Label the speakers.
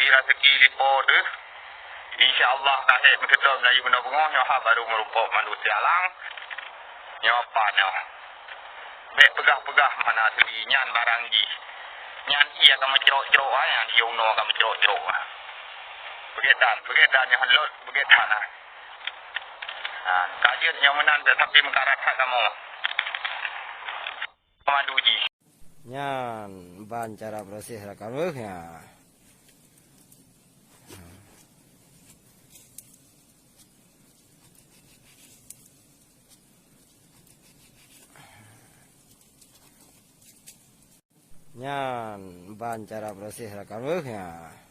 Speaker 1: rezeki lipo tu. InsyaAllah kahit kita Melayu guna bengah nyoha baru merupakan manusia lang. Nyopa nyoh. Baik pegah-pegah mana tadi nyan barang ji. Nyan ia akan mencerok-cerok yang dia uno akan mencerok-cerok. Begitan yang lot begitan. Kajian yang menan tapi mengkarat kamu. Maduji.
Speaker 2: Nyan ban cara proses rakamnya. Nyan ban cara proses rakamnya.